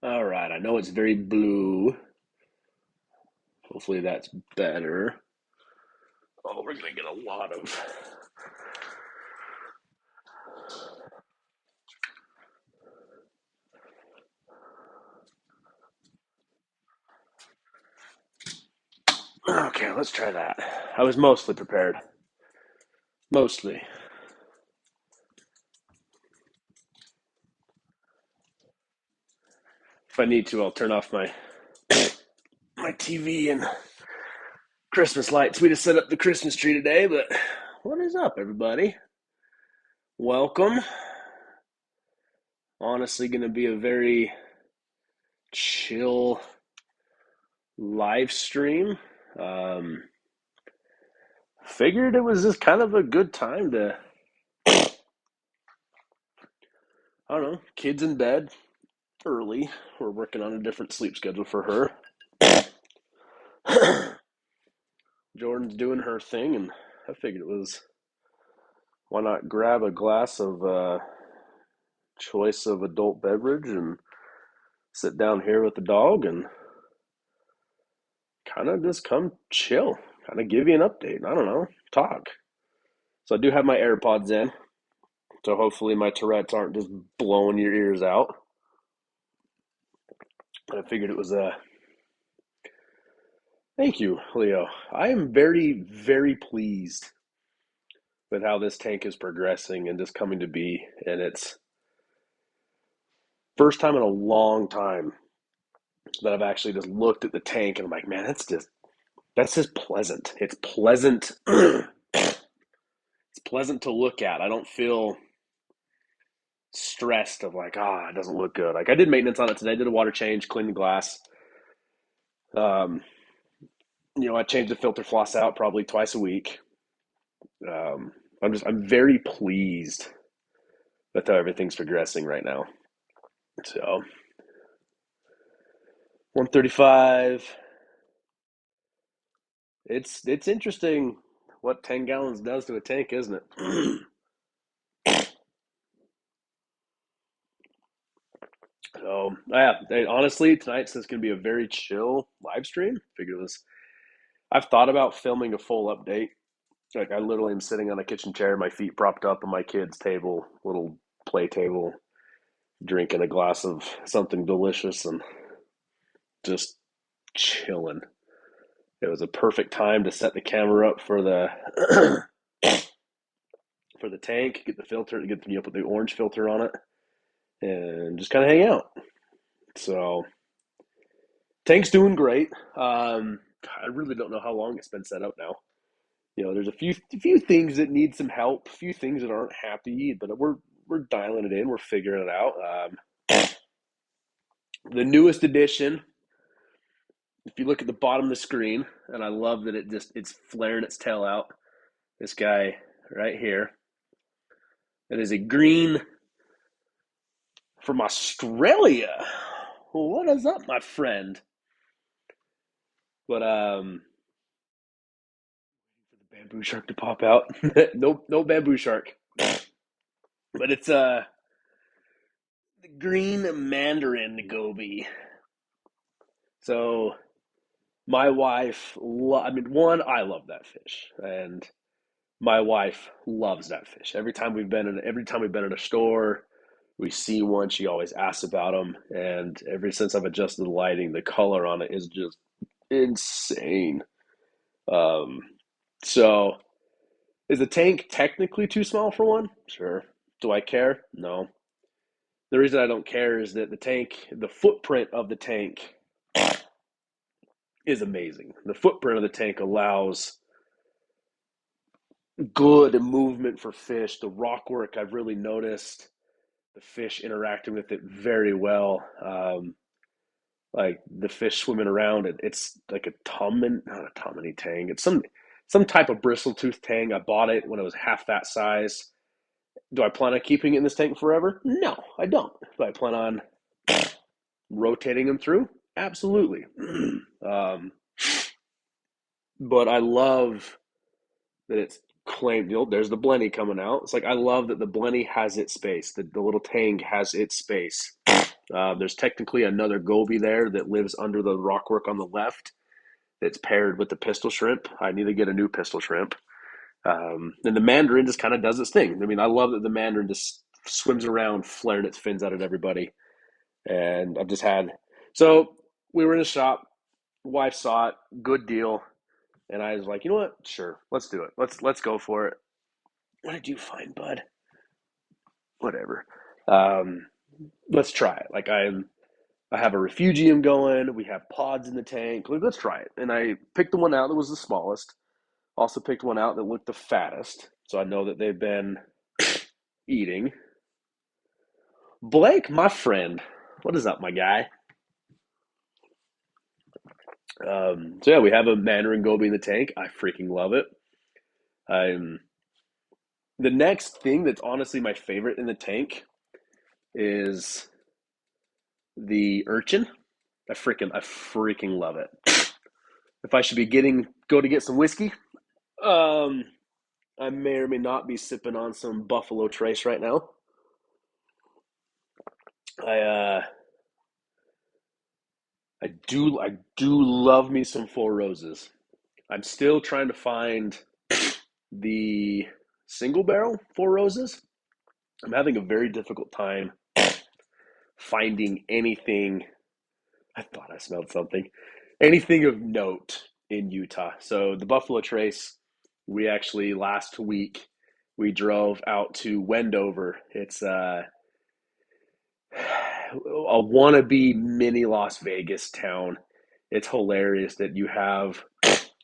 All right, I know it's very blue. Hopefully that's better. Oh, we're gonna get a lot of. Okay, let's try that. I was mostly prepared. Mostly. If I need to, I'll turn off my TV and Christmas lights. We just set up the Christmas tree today, but what is up, everybody? Welcome. Honestly, gonna be a very chill live stream. Um, Figured it was just kind of a good time to, I don't know, kids in bed early. We're working on a different sleep schedule for her. Jordan's doing her thing, and I figured it was why not grab a glass of choice of adult beverage and sit down here with the dog and kind of just come chill, kind of give you an update. I don't know, talk. So I do have my AirPods in, so hopefully my Tourette's aren't just blowing your ears out. But I figured it was a thank you, Leo. I am very, very pleased with how this tank is progressing and just coming to be. And it's first time in a long time that I've actually just looked at the tank and I'm like, man, that's just pleasant. It's pleasant. It's pleasant to look at. I don't feel stressed of like, it doesn't look good. Like I did maintenance on it today. I did a water change, cleaned the glass. Um, I change the filter floss out probably twice a week. I'm very pleased with how everything's progressing right now. So 135. It's interesting what 10 gallons does to a tank, isn't it? So yeah, honestly, tonight's just gonna be a very chill live stream. Figured it was. I've thought about filming a full update. Like I literally am sitting on a kitchen chair, my feet propped up on my kid's table, little play table, drinking a glass of something delicious and just chilling. It was a perfect time to set the camera up for the for the tank, get the filter, get put the orange filter on it, and just kind of hang out. So tank's doing great. I really don't know how long it's been set up now. There's a few things that need some help, a few things that aren't happy, but we're dialing it in. We're figuring it out. The newest addition, if you look at the bottom of the screen, and I love that it's flaring its tail out. This guy right here. It is a green from Australia. Well, what is up, my friend? But for the bamboo shark to pop out. Nope, no bamboo shark. But it's the green mandarin goby. So my wife, I mean, one, I love that fish, and my wife loves that fish. Every time we've been in a store, we see one. She always asks about them, and ever since I've adjusted the lighting, the color on it is just insane. Um, so is the tank technically too small for one? Sure. Do I care? No. The reason I don't care is that the footprint of the tank is amazing. The footprint of the tank allows good movement for fish. The rock work, I've really noticed the fish interacting with it very well. Like the fish swimming around it, it's like not a Tomini tang. It's some type of bristle-tooth tang. I bought it when it was half that size. Do I plan on keeping it in this tank forever? No, I don't. Do I plan on rotating them through? Absolutely. um, but I love that it's claimed. There's the blenny coming out. It's like I love that the blenny has its space. The little tang has its space. There's technically another goby there that lives under the rockwork on the left that's paired with the pistol shrimp. I need to get a new pistol shrimp. And the mandarin just kind of does its thing. I mean, I love that the mandarin just swims around flaring its fins out at everybody. And I've just had, so we were in a shop, wife saw it, good deal. And I was like, you know what? Sure, let's do it. Let's go for it. What did you find, bud? Whatever. Um, let's try it. I have a refugium going. We have pods in the tank. Like, let's try it. And I picked the one out that was the smallest. Also picked one out that looked the fattest. So I know that they've been eating. Blake, my friend, what is up, my guy? So yeah, we have a Mandarin goby in the tank. I freaking love it. Um, the next thing that's honestly my favorite in the tank is the urchin. I freaking love it. If I should be go to get some whiskey, um, I may or may not be sipping on some Buffalo Trace right now. I I do love me some Four Roses. I'm still trying to find the single barrel Four Roses. I'm having a very difficult time finding anything. I thought I smelled something. Anything of note in Utah. So the Buffalo Trace, we actually last week we drove out to Wendover. It's a wannabe mini Las Vegas town. It's hilarious that you have,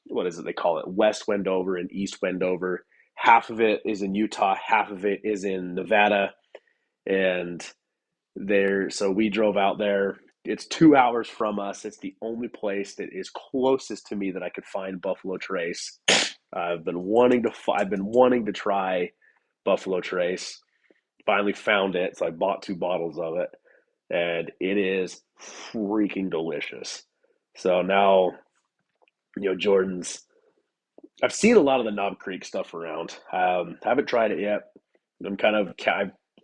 what is it they call it, West Wendover and East Wendover. Half of it is in Utah, half of it is in Nevada, and so we drove out there. It's 2 hours from us. It's the only place that is closest to me that I could find Buffalo Trace. I've been wanting to try Buffalo Trace. Finally found it, so I bought 2 bottles of it, and it is freaking delicious. So now, Jordan's. I've seen a lot of the Knob Creek stuff around. Haven't tried it yet. I'm kind of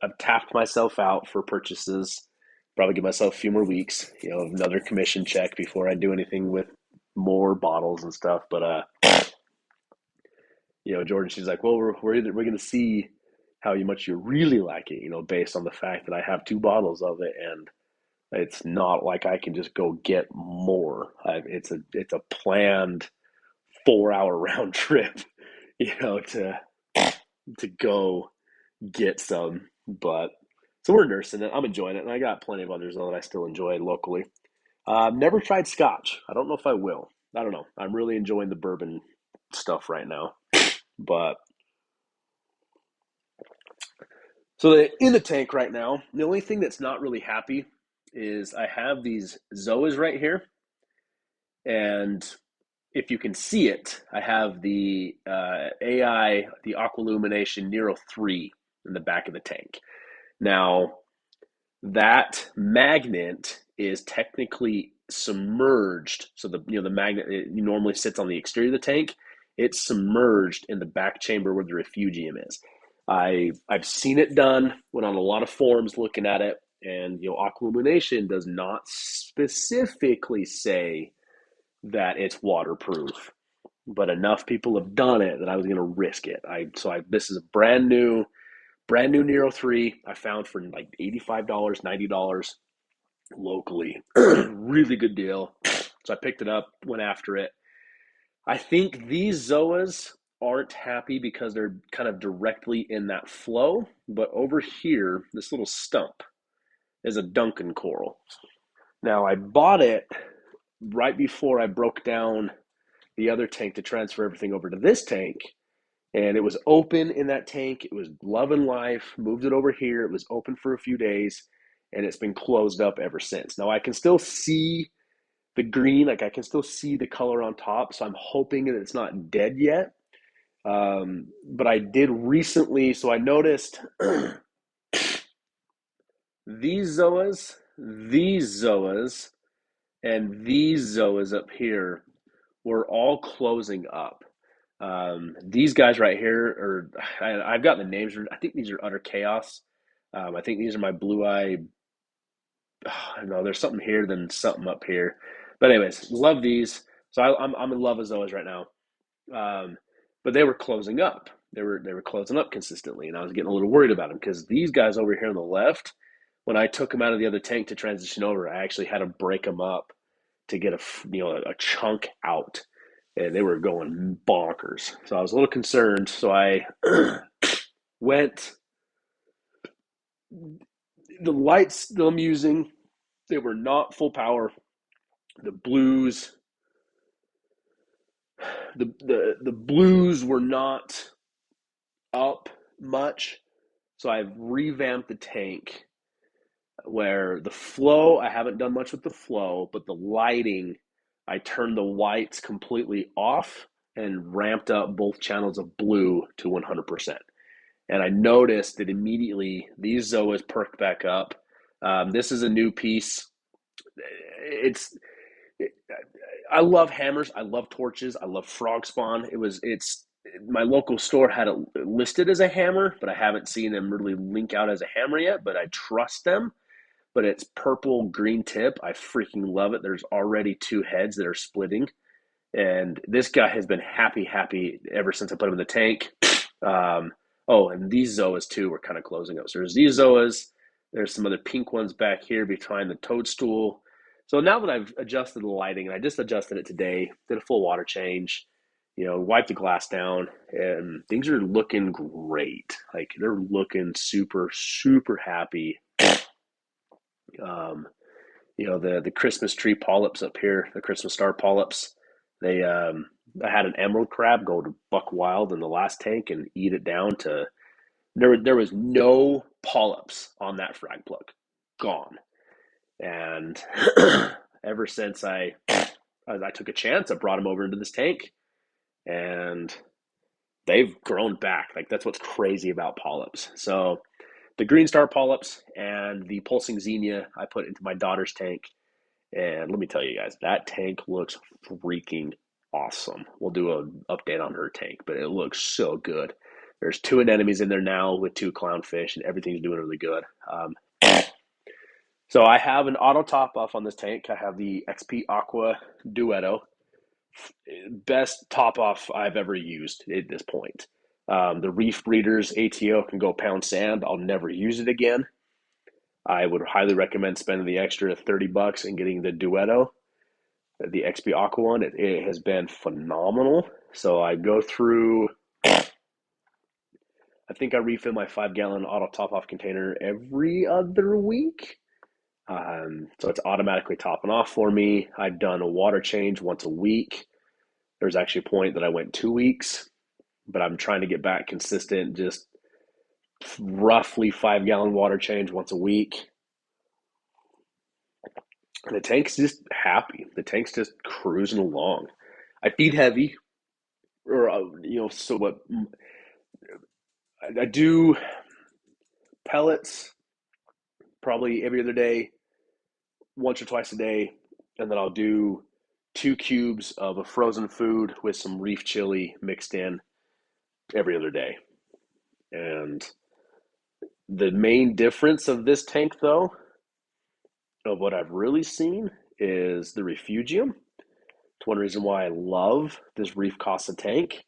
I've tapped myself out for purchases. Probably give myself a few more weeks. Another commission check before I do anything with more bottles and stuff. But Jordan, she's like, well, we're going to see how much you really like it. Based on the fact that I have 2 bottles of it, and it's not like I can just go get more. It's a planned 4 hour round trip, to go get some. But so we're nursing it. I'm enjoying it, and I got plenty of others though that I still enjoy locally. Never tried Scotch. I don't know if I will. I don't know. I'm really enjoying the bourbon stuff right now. But so in the tank right now, the only thing that's not really happy is I have these Zoas right here, and if you can see it, I have the AI, the Aqualumination Nero 3 in the back of the tank. Now, that magnet is technically submerged. So the magnet it normally sits on the exterior of the tank. It's submerged in the back chamber where the refugium is. I've seen it done. Went on a lot of forums looking at it, and Aqualumination does not specifically say that it's waterproof, but enough people have done it that I was going to risk it. This is a brand new Nero 3 I found for like $85, $90 locally. Really good deal. So I picked it up, went after it. I think these Zoas aren't happy because they're kind of directly in that flow, but over here, this little stump is a Duncan coral. Now I bought it right before I broke down the other tank to transfer everything over to this tank, and it was open in that tank. It was loving life. Moved it over here. It was open for a few days, and it's been closed up ever since. Now I can still see the green, like I can still see the color on top, so I'm hoping that it's not dead yet. But I did recently, so I noticed these zoas, and these zoas up here were all closing up. These guys right here I've got the names. I think these are Utter Chaos. I think these are my blue eye I don't know, there's something here than something up here. But anyways, love these. So I'm in love with Zoas right now. Um, but they were closing up. They were closing up consistently, and I was getting a little worried about them because these guys over here on the left, when I took them out of the other tank to transition over, I actually had to break them up to get a chunk out, and they were going bonkers. So I was a little concerned. So I went the lights that I'm using. They were not full power. The blues, the blues were not up much. So I've revamped the tank where the flow, I haven't done much with the flow, but the lighting, I turned the whites completely off and ramped up both channels of blue to 100%. And I noticed that immediately these zoas perked back up. This is a new piece. It's I love hammers. I love torches. I love frog spawn. It's my local store had it listed as a hammer, but I haven't seen them really link out as a hammer yet. But I trust them. But it's purple green tip. I freaking love it. There's already two heads that are splitting, and this guy has been happy ever since I put him in the tank. Um, oh, and these zoas too were kind of closing up. So there's these zoas. There's some other pink ones back here behind the toadstool. So now that I've adjusted the lighting, and I just adjusted it today, did a full water change, wiped the glass down, and things are looking great. Like they're looking super happy. Um, the Christmas tree polyps up here, the Christmas star polyps. They I had an emerald crab go to buck wild in the last tank and eat it down to there was no polyps on that frag plug, gone. And ever since I took a chance, I brought them over into this tank, and they've grown back. Like that's what's crazy about polyps. So the green star polyps and the pulsing xenia I put into my daughter's tank. And let me tell you guys, that tank looks freaking awesome. We'll do an update on her tank, but it looks so good. There's two anemones in there now with two clownfish, and everything's doing really good. So I have an auto top off on this tank. I have the XP Aqua Duetto, best top off I've ever used at this point. The Reef Breeders ATO can go pound sand. I'll never use it again. I would highly recommend spending the extra $30 and getting the Duetto, the XP Aqua one. It has been phenomenal. So I go through, I think I refill my 5 gallon auto top off container every other week. So it's automatically topping off for me. I've done a water change once a week. There's actually a point that I went 2 weeks, but I'm trying to get back consistent, just roughly 5 gallon water change once a week. And the tank's just happy. The tank's just cruising along. I feed heavy, or so what I do pellets probably every other day, once or twice a day, and then I'll do 2 cubes of a frozen food with some reef chili mixed in every other day. And the main difference of this tank, though, of what I've really seen is the refugium. It's one reason why I love this Reef Casa tank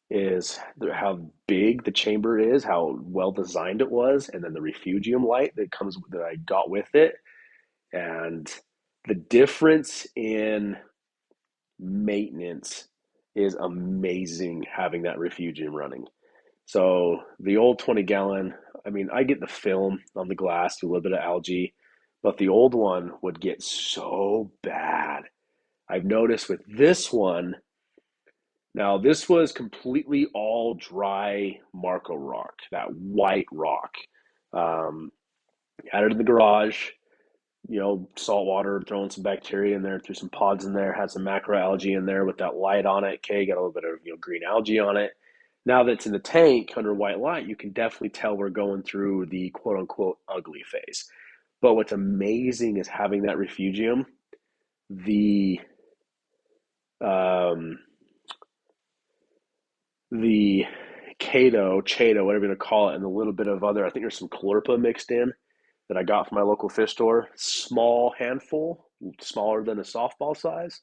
is how big the chamber is, how well designed it was, and then the refugium light that I got with it, and the difference in maintenance is amazing having that refugium running. So the old 20 gallon, I mean, I get the film on the glass, do a little bit of algae, but the old one would get so bad. I've noticed with this one, now this was completely all dry Marco rock, that white rock. Um, Had it in the garage, salt water, throwing some bacteria in there, threw some pods in there, had some macroalgae in there with that light on it. Okay, got a little bit of green algae on it. Now that it's in the tank under white light, you can definitely tell we're going through the quote unquote ugly phase. But what's amazing is having that refugium, the um, the Chaeto, whatever you want to call it, and a little bit of other, I think there's some chlorpa mixed in. that I got from my local fish store, small handful, smaller than a softball size.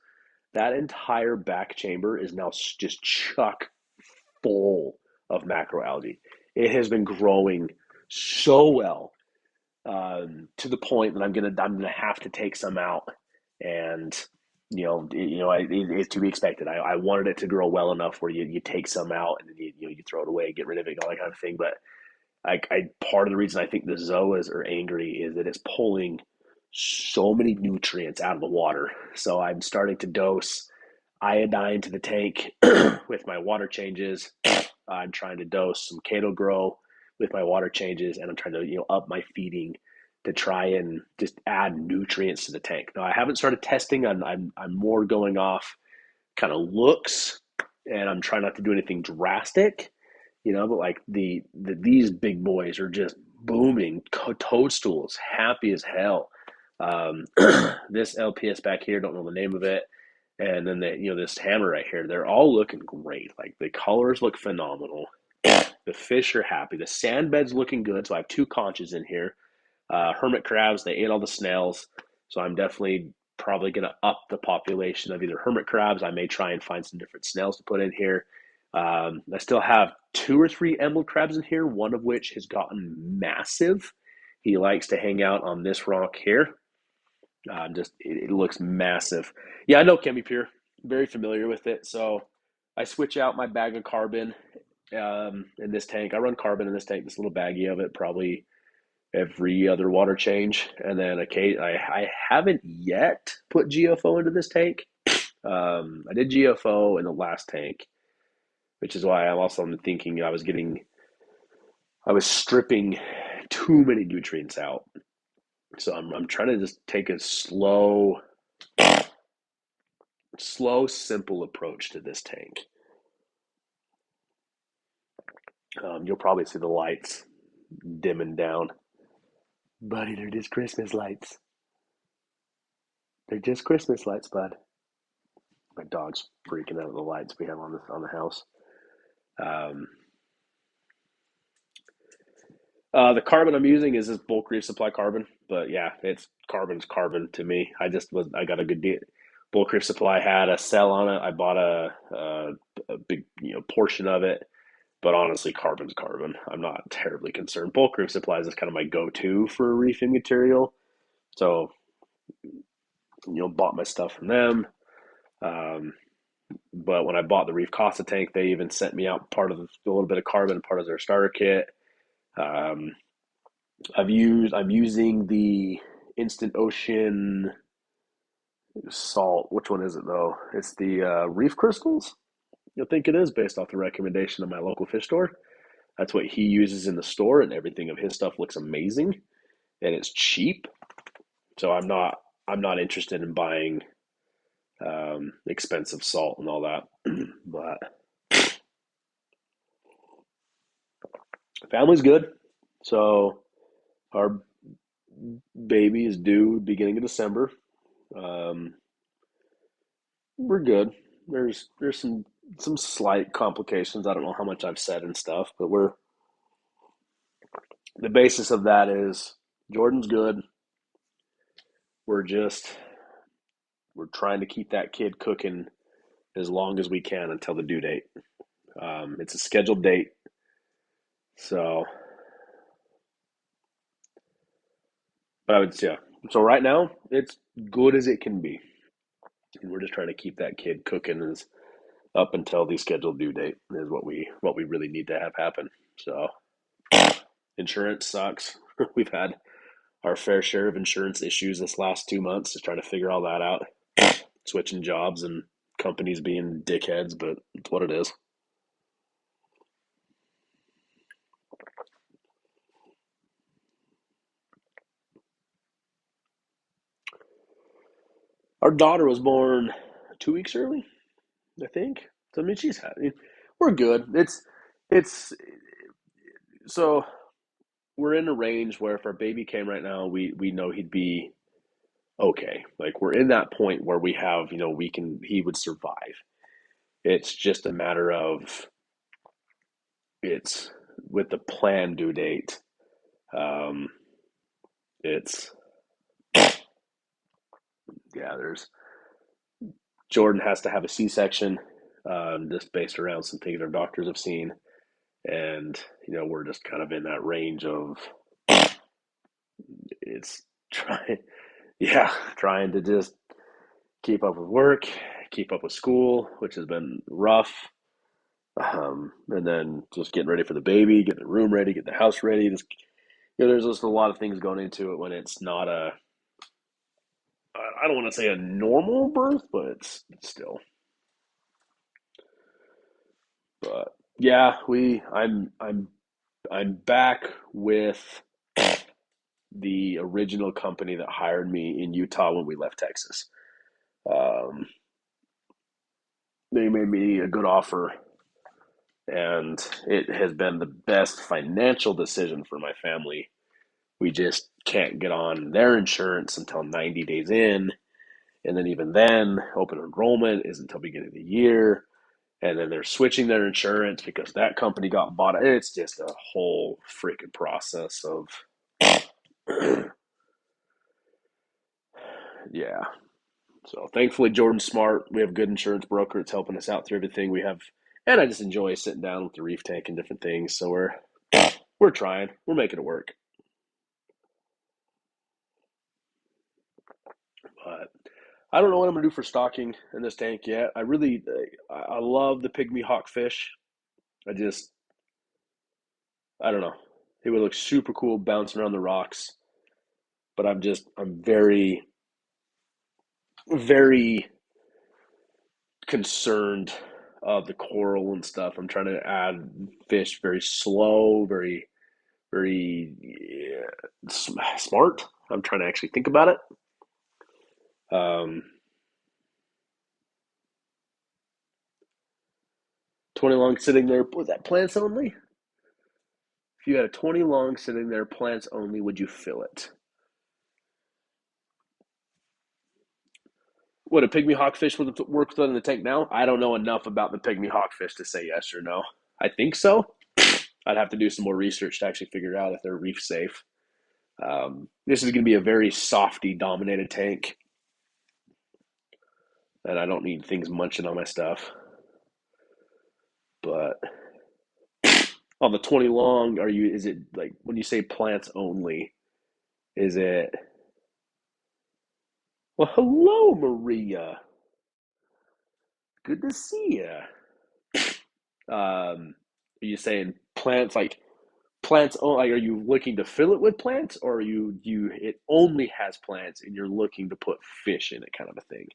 That entire back chamber is now just chuck full of macroalgae. It has been growing so well, to the point that I'm gonna have to take some out, and it's to be expected. I wanted it to grow well enough where you take some out and then you throw it away, get rid of it, all that kind of thing. But I part of the reason I think the zoas are angry is that it's pulling so many nutrients out of the water. So I'm starting to dose iodine to the tank with my water changes. I'm trying to dose some Kato Grow with my water changes, and I'm trying to up my feeding to try and just add nutrients to the tank. Now I haven't started testing. I'm more going off kind of looks, and I'm trying not to do anything drastic, but like these big boys are just booming toadstools, happy as hell. Um, this LPS back here, don't know the name of it, and then this hammer right here, they're all looking great. Like the colors look phenomenal. The fish are happy. The sand bed's looking good. So I have two conches in here. Hermit crabs, they ate all the snails. So I'm definitely probably going to up the population of either hermit crabs. I may try and find some different snails to put in here. I still have two or three emerald crabs in here, one of which has gotten massive. He likes to hang out on this rock here. It looks massive. Yeah, I know Chemi Pure. Very familiar with it. So I switch out my bag of carbon in this tank. I run carbon in this tank, this little baggie of it, probably every other water change. And then I haven't yet put GFO into this tank. I did GFO in the last tank, which is why I'm also thinking I was stripping too many nutrients out. So I'm trying to just take a slow, simple approach to this tank. You'll probably see the lights dimming down. Buddy, they're just Christmas lights. They're just Christmas lights, bud. My dog's freaking out of the lights we have on the house. Um, the carbon I'm using is this bulk reef supply carbon, but yeah, it's carbon's carbon to me. I got a good deal. Bulk reef supply had a sell on it. I bought a big portion of it, but honestly, carbon's carbon. I'm not terribly concerned. Bulk reef supplies is kind of my go-to for reefing material, so bought my stuff from them. Um, but when I bought the Reef Casa tank, they even sent me out a little bit of carbon, part of their starter kit. Um, I'm using the Instant Ocean salt. Which one is it though? It's the Reef Crystals. I think it is based off the recommendation of my local fish store. That's what he uses in the store, and everything of his stuff looks amazing, and it's cheap. So I'm not interested in buying expensive salt and all that. But family's good. So our baby is due beginning of December. Um, we're good. There's some slight complications. I don't know how much I've said and stuff, but the basis of that is Jordan's good. We're just we're trying to keep that kid cooking as long as we can until the due date. It's a scheduled date, so but I would, yeah. So right now it's good as it can be, and we're just trying to keep that kid cooking as up until the scheduled due date is what we really need to have happen. So insurance sucks. We've had our fair share of insurance issues this last 2 months, just trying to figure all that out. Switching jobs and companies being dickheads, but it's what it is. Our daughter was born 2 weeks early, I think. So I mean, she's happy. We're good. It's so we're in a range where if our baby came right now, we know he'd be okay. Like we're in that point where we have, he would survive. It's just a matter of it's with the planned due date. Um, It's yeah. There's Jordan has to have a C-section, just based around some things our doctors have seen, and we're just kind of in that range of it's trying, yeah, trying to just keep up with work, keep up with school, which has been rough. And then just getting ready for the baby, getting the room ready, getting the house ready. Just, there's just a lot of things going into it when it's not a, I don't want to say a normal birth, but it's still. But yeah, I'm back with the original company that hired me in Utah when we left Texas. Um, they made me a good offer, and it has been the best financial decision for my family. We just can't get on their insurance until 90 days in. And then even then, open enrollment is until beginning of the year. And then they're switching their insurance because that company got bought. It's just a whole freaking process of, yeah. So thankfully, Jordan's smart. We have a good insurance broker. It's helping us out through everything we have. And I just enjoy sitting down with the reef tank and different things. So we're trying. We're making it work. But I don't know what I'm gonna do for stocking in this tank yet. I love the pygmy hawkfish. I just I don't know. It would look super cool bouncing around the rocks, but I'm very concerned of the coral and stuff. I'm trying to add fish very slow, very smart. I'm trying to actually think about it. Um, 20 long sitting there. Was that plants only? If you had a 20 long sitting there, plants only, would you fill it? Would a pygmy hawkfish would work in the tank now? I don't know enough about the pygmy hawkfish to say yes or no. I think so. I'd have to do some more research to actually figure out if they're reef safe. This is going to be a very softy dominated tank, and I don't need things munching on my stuff. But on the 20 long, is it like when you say plants only? Is it, well, hello, Maria. Good to see you. Are you saying plants like plants? Oh, like, are you looking to fill it with plants, or are you it only has plants and you're looking to put fish in it, kind of a thing?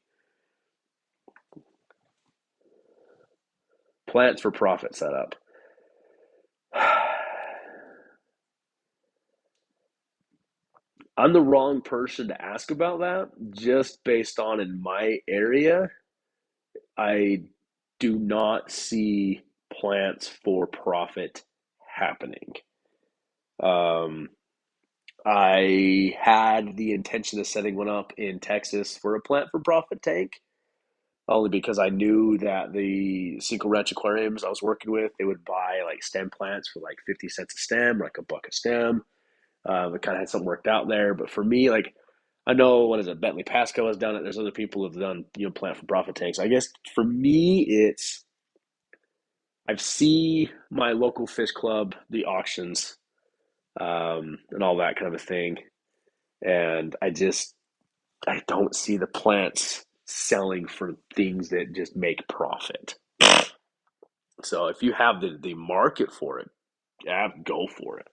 Plants for profit setup. I'm the wrong person to ask about that, just based on in my area, I do not see plants for profit happening. Um, I had the intention of setting one up in Texas for a plant for profit tank, only because I knew that the Cinco Ranch aquariums I was working with, they would buy like stem plants for like 50 cents a stem, like a buck a stem. We kind of had something worked out there. But for me, like, I know, what is it, Bentley Pasco has done it. There's other people who have done, plant for profit tanks. I guess for me, I've see my local fish club, the auctions, and all that kind of a thing. And I don't see the plants selling for things that just make profit. So if you have the market for it, yeah, go for it.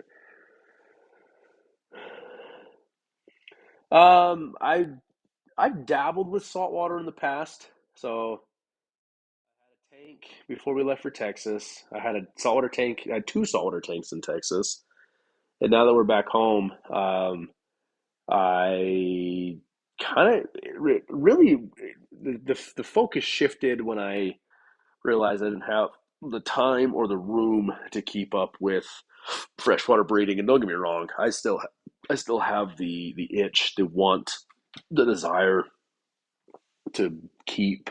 Um, I I've dabbled with saltwater in the past. So tank before we left for Texas. I had a saltwater tank. I had two saltwater tanks in Texas, and now that we're back home, I kind of really the focus shifted when I realized I didn't have the time or the room to keep up with freshwater breeding. And don't get me wrong, I still have the itch, the want, the desire to keep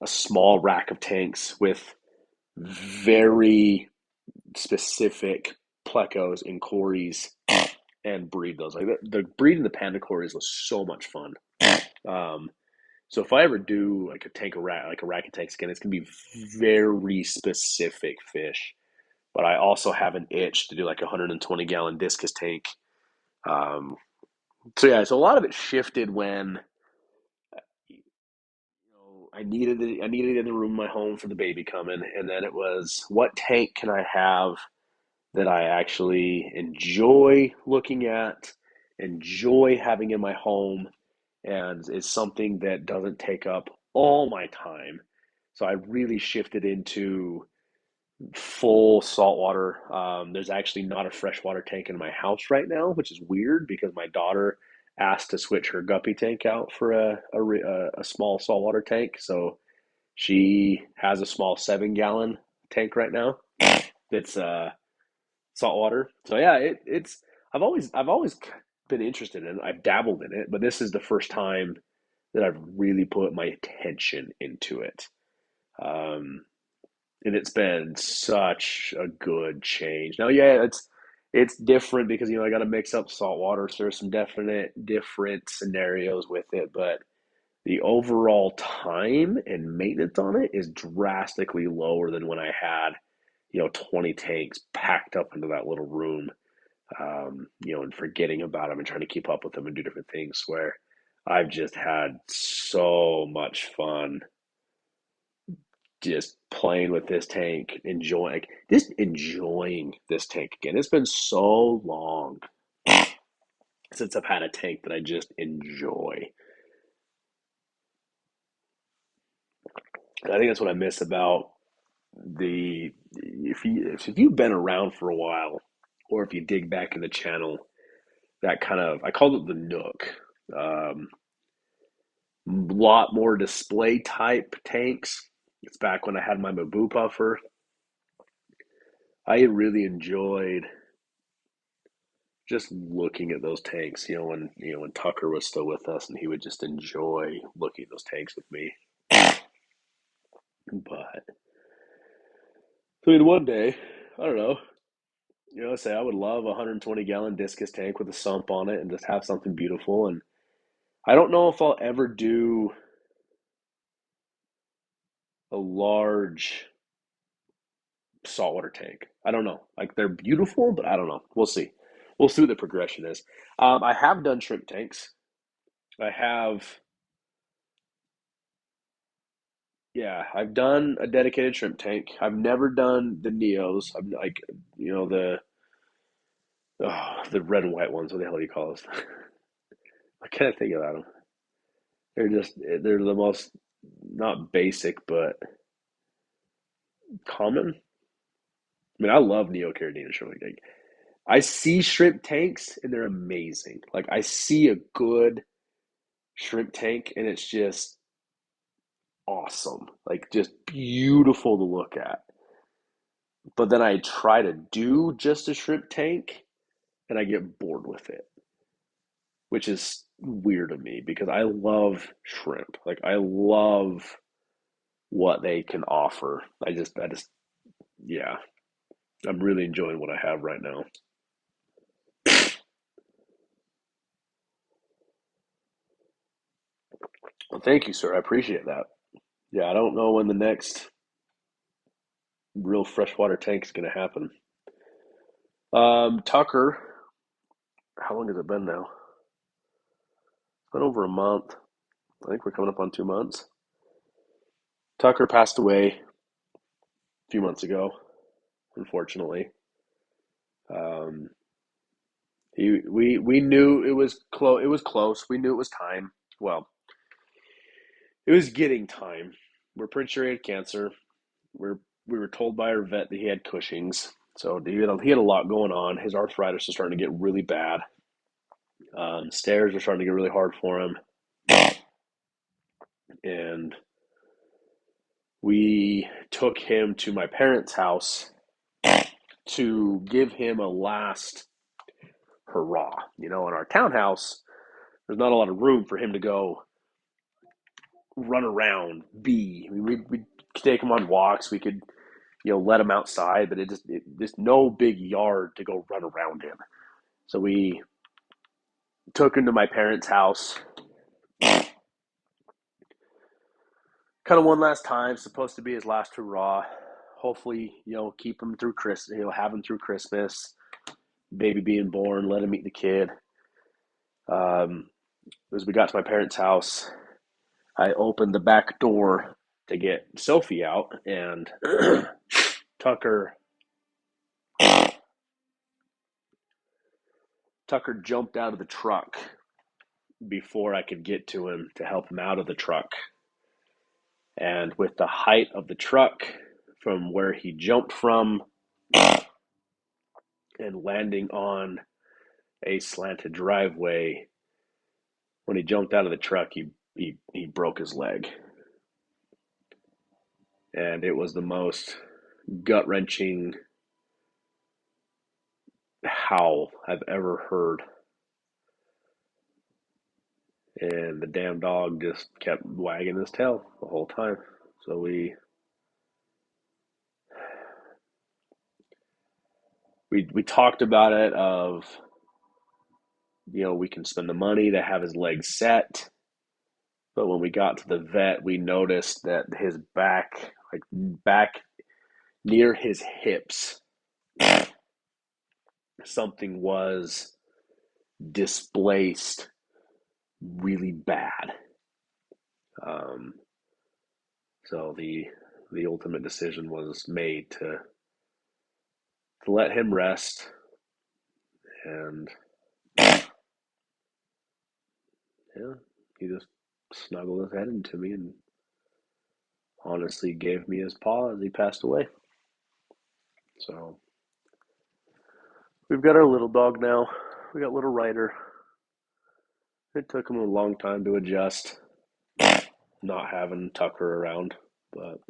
a small rack of tanks with very specific plecos and cories and breed those. Like the breeding the panda cories was so much fun. Um, so if I ever do like a tank of like a racket tank skin, it's gonna be very specific fish. But I also have an itch to do like a 120-gallon discus tank. Um, so yeah, so a lot of it shifted when I needed it in the room in my home for the baby coming, and then it was what tank can I have that I actually enjoy looking at, enjoy having in my home, and is something that doesn't take up all my time. So I really shifted into full saltwater. There's actually not a freshwater tank in my house right now, which is weird because my daughter asked to switch her guppy tank out for a small saltwater tank. So she has a small 7 gallon tank right now that's saltwater. So yeah, it's I've always been interested in it. I've dabbled in it, but this is the first time that I've really put my attention into it. Um, and it's been such a good change. Now, yeah, it's different because I got to mix up salt water, so there's some definite different scenarios with it, but the overall time and maintenance on it is drastically lower than when I had 20 tanks packed up into that little room, and forgetting about them and trying to keep up with them and do different things. Where I've just had so much fun just playing with this tank, enjoying this tank again. It's been so long since I've had a tank that I just enjoy. And I think that's what I miss about the if you've been around for a while, or if you dig back in the channel, that kind of I called it the Nook. Um, Lot more display type tanks. It's back when I had my Mabu puffer. I really enjoyed just looking at those tanks, when Tucker was still with us, and he would just enjoy looking at those tanks with me. But I mean, one day, I don't know, say I would love a 120-gallon discus tank with a sump on it and just have something beautiful. And I don't know if I'll ever do a large saltwater tank. I don't know. Like they're beautiful, but I don't know. We'll see. We'll see what the progression is. I have done shrimp tanks. I have Yeah, I've done a dedicated shrimp tank. I've never done the Neos. I'm like, the red and white ones. What the hell do you call those? I can't think about them. They're the most not basic but common. I mean, I love Neo Carradine shrimp tank. I see shrimp tanks and they're amazing. Like I see a good shrimp tank and it's just awesome. Like just beautiful to look at. But then I try to do just a shrimp tank and I get bored with it, which is weird to me because I love shrimp. Like I love what they can offer. Yeah, I'm really enjoying what I have right now. Well, thank you, sir. I appreciate that. Yeah, I don't know when the next real freshwater tank is going to happen. Tucker, how long has it been now? It's been over a month. I think we're coming up on 2 months. Tucker passed away a few months ago, unfortunately. Um, we knew it was close. It was close. We knew it was time. Well, it was getting time. We're pretty sure he had cancer. We're we were told by our vet that he had Cushing's. So he had a lot going on. His arthritis was starting to get really bad. Stairs were starting to get really hard for him, and we took him to my parents' house to give him a last hurrah. In our townhouse, there's not a lot of room for him to go run around, be. I mean, we could take him on walks. We could, let him outside, but just no big yard to go run around him. So we Took him to my parents' house. Kind of one last time. Supposed to be his last hurrah. Hopefully, keep him through Christmas. Have him through Christmas. Baby being born. Let him meet the kid. As we got to my parents' house, I opened the back door to get Sophie out, and Tucker Tucker jumped out of the truck before I could get to him to help him out of the truck. And with the height of the truck from where he jumped from and landing on a slanted driveway, when he jumped out of the truck, he broke his leg. And it was the most gut wrenching howl I've ever heard. And the damn dog just kept wagging his tail the whole time. So we talked about it of we can spend the money to have his legs set, but when we got to the vet, we noticed that his back near his hips, something was displaced really bad. Um, so the ultimate decision was made to let him rest, and yeah, he just snuggled his head into me and honestly gave me his paw as he passed away. So we've got our little dog now. We got little Ryder. It took him a long time to adjust, not having Tucker around, but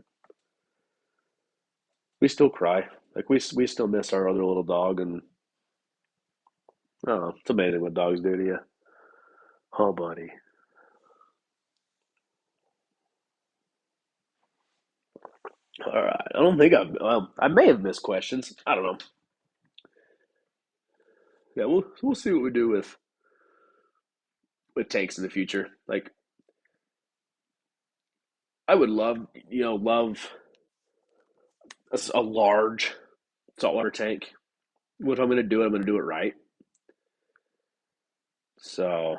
we still cry. Like we still miss our other little dog, and I don't know. It's amazing what dogs do to you. Oh, buddy. All right. I don't think I may have missed questions. I don't know. Yeah, we'll see what we do with tanks in the future. Like I would love a large saltwater tank. What I'm going to do, I'm going to do it right. So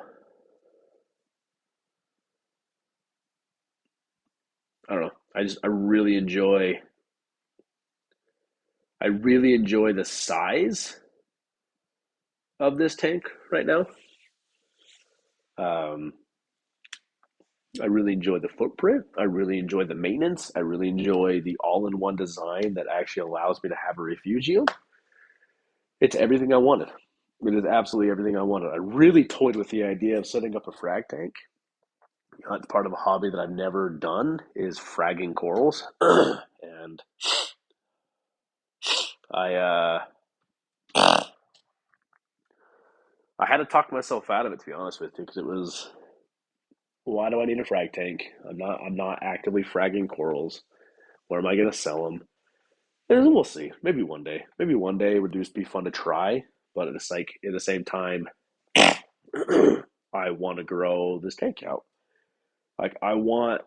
I don't know. I really enjoy the size of this tank right now. Um, I really enjoy the footprint. I really enjoy the maintenance. I really enjoy the all-in-one design that actually allows me to have a refugium. It's everything I wanted. It is absolutely everything I wanted. I really toyed with the idea of setting up a frag tank. It's part of a hobby that I've never done is fragging corals, and I I had to talk myself out of it, to be honest with you, because it was, why do I need a frag tank? I'm not actively fragging corals. Where am I going to sell them? And we'll see. Maybe one day. Maybe one day it would just be fun to try. But it's like at the same time, I want to grow this tank out. Like I want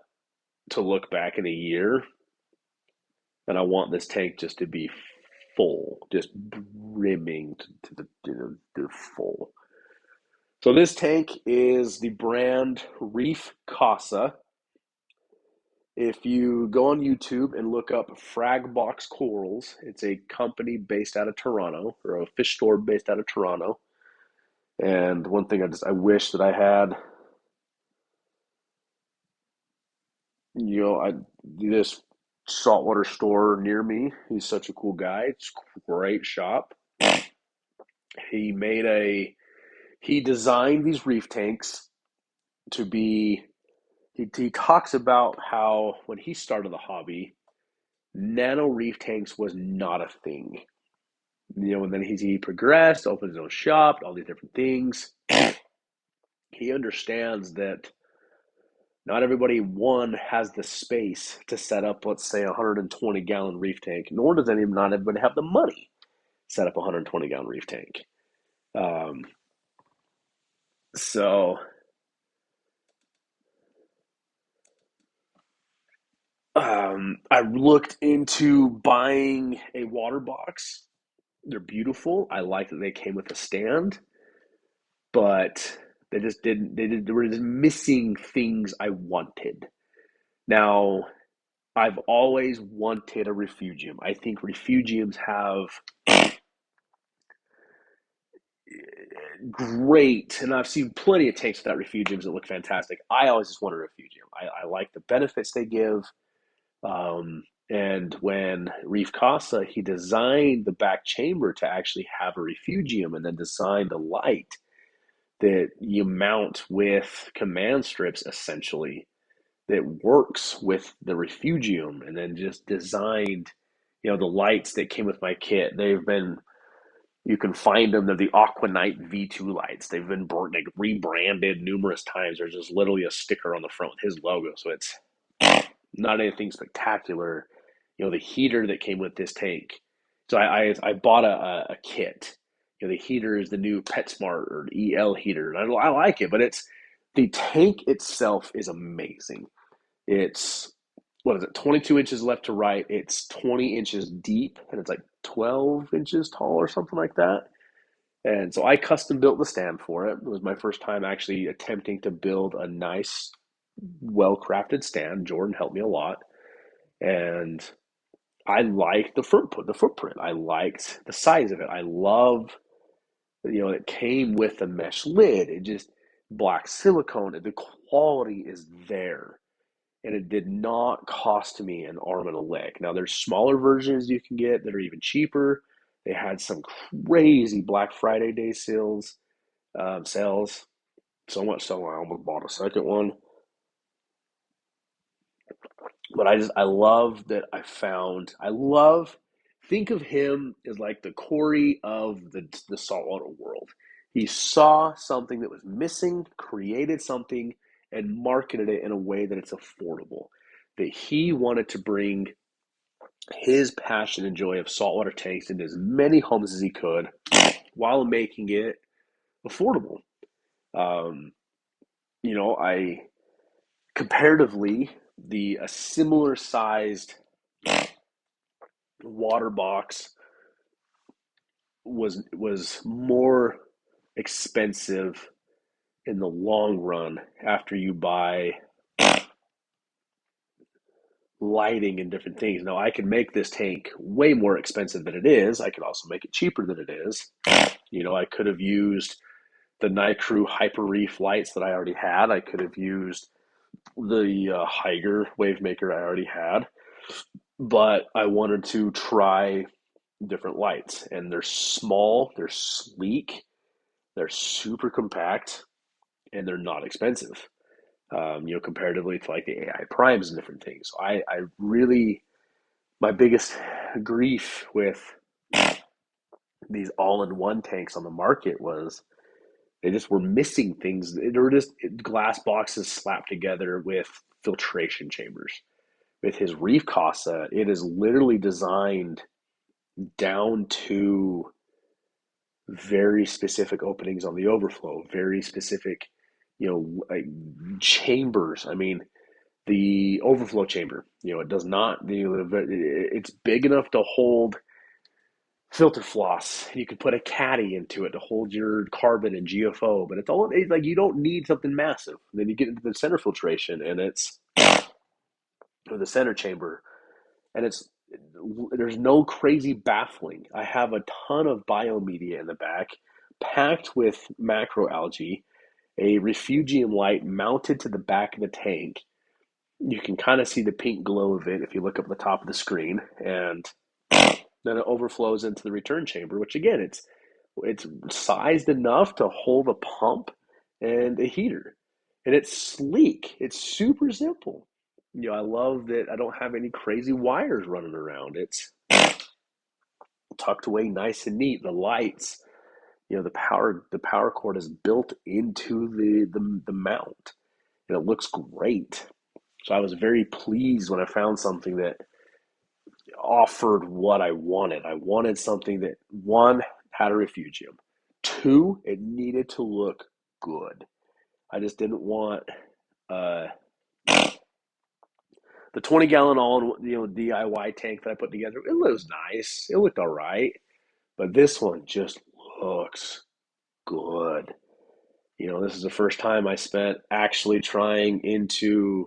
to look back in a year, and I want this tank just to be full, just brimming to full. So this tank is the brand Reef Casa. If you go on YouTube and look up Frag Box Corals, it's a company based out of Toronto, or a fish store based out of Toronto. And one thing I wish that I had, I this saltwater store near me. He's such a cool guy. It's a great shop. He made a he designed these reef tanks to be. He talks about how when he started the hobby, nano reef tanks was not a thing. And then he progressed, opened his own shop, all these different things. He understands that not everybody, one, has the space to set up, let's say, a 120-gallon reef tank, nor does not everybody have the money to set up a 120-gallon reef tank. Um, So I looked into buying a water box. They're beautiful. I like that they came with a stand, but they just didn't. They were just missing things I wanted. Now, I've always wanted a refugium. I think refugiums have great, and I've seen plenty of tanks without refugiums that look fantastic. I always just want a refugium. I like the benefits they give. And when Reef Casa, he designed the back chamber to actually have a refugium and then designed a light that you mount with command strips essentially that works with the refugium, and then just designed, the lights that came with my kit. You can find them. They're the Aquanite V2 lights. They've been like rebranded numerous times. There's just literally a sticker on the front with his logo. So it's not anything spectacular. The heater that came with this tank. So I bought a kit. The heater is the new PetSmart or EL heater. And I like it, but the tank itself is amazing. It's, what is it, 22 inches left to right. It's 20 inches deep, and it's like 12 inches tall or something like that. And so I custom built the stand for it. It was my first time actually attempting to build a nice, well crafted stand. Jordan helped me a lot. And I liked the footprint. I liked the size of it. I love, it came with a mesh lid. It just black silicone. The quality is there, and it did not cost me an arm and a leg. Now there's smaller versions you can get that are even cheaper. They had some crazy Black Friday day sales. So much so I almost bought a second one. But I love that I love, think of him as like the Corey of the saltwater world. He saw something that was missing, created something, and marketed it in a way that it's affordable. That he wanted to bring his passion and joy of saltwater tanks into as many homes as he could while making it affordable. Um, I comparatively, the a similar sized water box was more expensive in the long run after you buy lighting and different things. Now I can make this tank way more expensive than it is. I could also make it cheaper than it is. I could have used the Nitro Hyper Reef lights that I already had. I could have used the Higer Wavemaker I already had, but I wanted to try different lights, and they're small, they're sleek, they're super compact, and they're not expensive. Comparatively to like the AI primes and different things. So I really, my biggest grief with these all-in-one tanks on the market was they just were missing things. They were just glass boxes slapped together with filtration chambers. With his Reef Casa, it is literally designed down to very specific openings on the overflow, very specific, like chambers. I mean, the overflow chamber, it does not, it's big enough to hold filter floss. You could put a caddy into it to hold your carbon and GFO, but it's like you don't need something massive. And then you get into the center filtration, and it's or the center chamber, and there's no crazy baffling. I have a ton of biomedia in the back, packed with macroalgae, a refugium light mounted to the back of the tank. You can kind of see the pink glow of it if you look up the top of the screen, and then it overflows into the return chamber, which again, it's sized enough to hold a pump and a heater, and it's sleek. It's super simple. I love that I don't have any crazy wires running around. It's tucked away nice and neat. The lights, the power cord is built into the mount, and it looks great. So I was very pleased when I found something that offered what I wanted. I wanted something that, one, had a refugium. Two, it needed to look good. I just didn't want uh, the 20-gallon all DIY tank that I put together. It was nice. It looked all right, but this one just looks good. This is the first time I spent actually trying into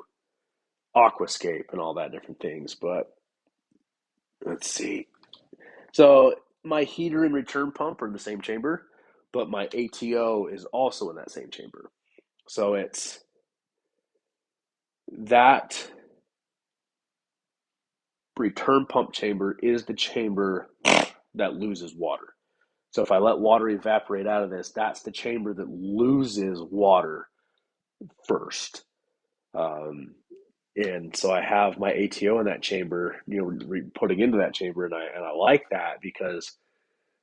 aquascape and all that different things. But let's see. So my heater and return pump are in the same chamber, but my ATO is also in that same chamber. So it's that return pump chamber is the chamber that loses water. So if I let water evaporate out of this, that's the chamber that loses water first. Um, and so I have my ATO in that chamber, putting into that chamber, and I like that because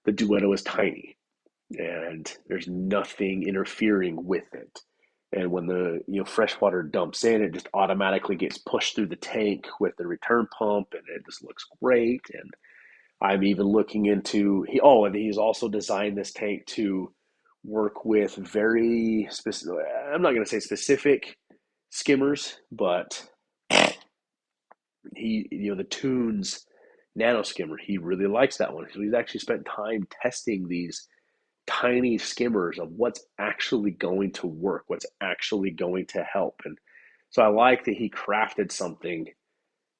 the duetto is tiny and there's nothing interfering with it. And when the fresh water dumps in, it just automatically gets pushed through the tank with the return pump, and it just looks great. And I'm even looking into and he's also designed this tank to work with very specific. I'm not going to say specific skimmers, but the Tunes Nano Skimmer, he really likes that one. So he's actually spent time testing these tiny skimmers of what's actually going to work, what's actually going to help. And so I like that he crafted something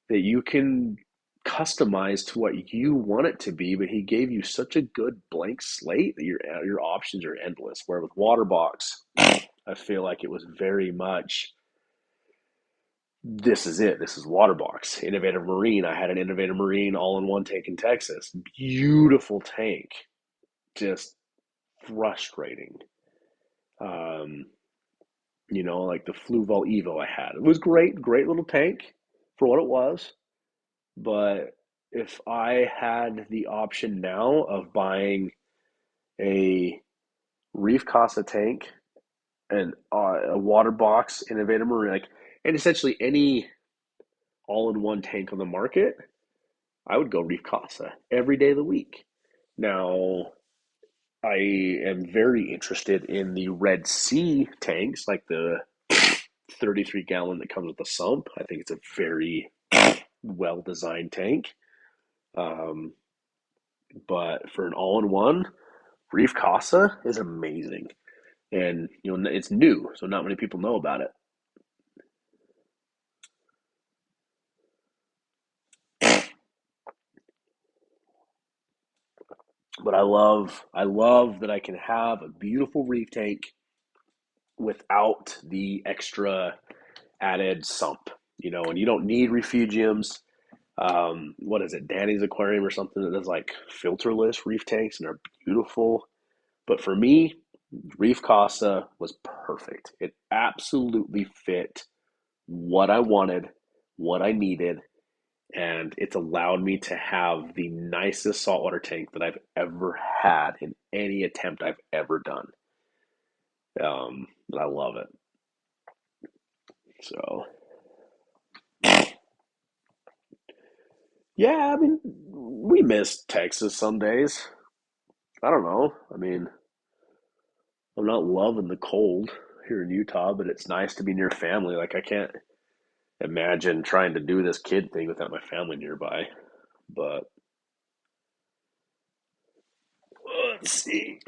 that you can customize to what you want it to be, but he gave you such a good blank slate that your options are endless. Where with Waterbox, I feel like it was very much this is it. This is Waterbox. Innovative Marine. I had an Innovative Marine all-in-one tank in Texas. Beautiful tank. Just frustrating. Um, like the Fluval Evo I had. It was great, great little tank for what it was. But if I had the option now of buying a Reef Casa tank and a water box Innovative Marine, and essentially any all-in-one tank on the market, I would go Reef Casa every day of the week. Now, I am very interested in the Red Sea tanks, like the 33-gallon that comes with the sump. I think it's a very well-designed tank. Um, but for an all-in-one, Reef Casa is amazing. And, it's new, so not many people know about it. But I love that I can have a beautiful reef tank without the extra added sump, and you don't need refugiums. What is it, Danny's Aquarium or something that does like filterless reef tanks and they're beautiful. But for me, Reef Casa was perfect. It absolutely fit what I wanted, what I needed, and it's allowed me to have the nicest saltwater tank that I've ever had in any attempt I've ever done. I love it. So yeah, I mean, we miss Texas some days. I don't know. I mean, I'm not loving the cold here in Utah, but it's nice to be near family. Like I can't imagine trying to do this kid thing without my family nearby. But let's see.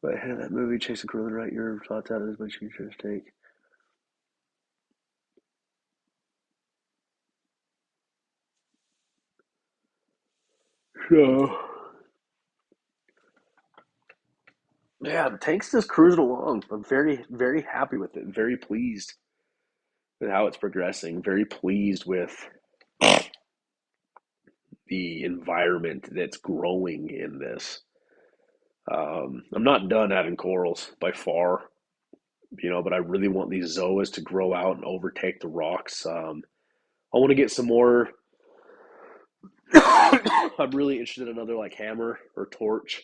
But I had that movie Chasing Curly right. Your thoughts out of this much future take. So yeah, the tank's just cruising along. I'm very, very happy with it. Very pleased with how it's progressing. Very pleased with the environment that's growing in this. I'm not done adding corals by far, but I really want these zoas to grow out and overtake the rocks. I want to get some more. I'm really interested in another like hammer or torch.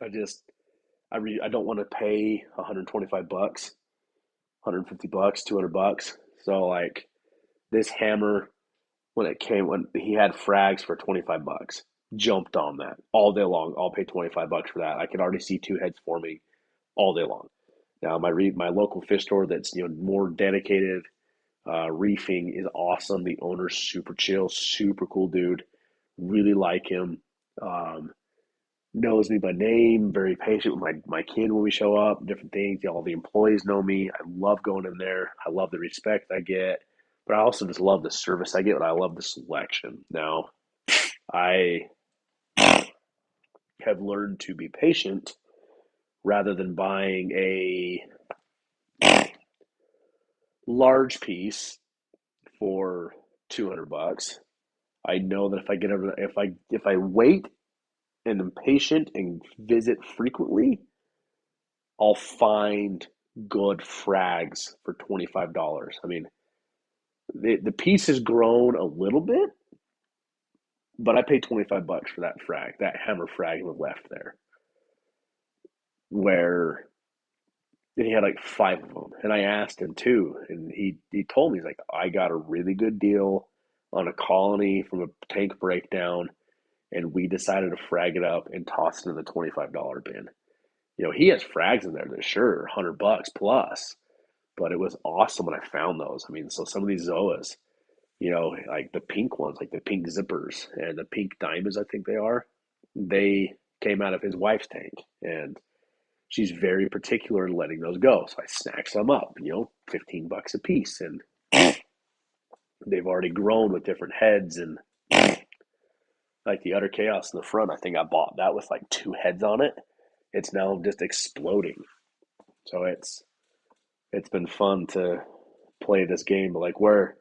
I don't want to pay 125 bucks, 150 bucks, 200 bucks. So like this hammer when he had frags for 25 bucks. jumped on that all day long. I'll pay $25 for that. I can already see two heads forming all day long. Now my local fish store that's more dedicated reefing is awesome. The owner's super chill, super cool dude. Really like him. Um, Knows me by name. Very patient with my kid when we show up. Different things. All the employees know me. I love going in there. I love the respect I get, but I also just love the service I get, and I love the selection. Now I have learned to be patient rather than buying a large piece for $200. I know that if I get over, if I wait and am patient and visit frequently, I'll find good frags for $25. I mean, the piece has grown a little bit, but I paid $25 for that frag, that hammer frag was left there. Where and he had like five of them, and I asked him too, and he told me he's like, I got a really good deal on a colony from a tank breakdown, and we decided to frag it up and toss it in the $25 bin. He has frags in there that sure $100 plus, but it was awesome when I found those. I mean, so some of these Zoas, like the pink ones, like the pink zippers and the pink diamonds, I think they are, they came out of his wife's tank, and she's very particular in letting those go. So I snatched some up, $15 a piece, and they've already grown with different heads and like the utter chaos in the front. I think I bought that with like two heads on it. It's now just exploding. So it's been fun to play this game. But like where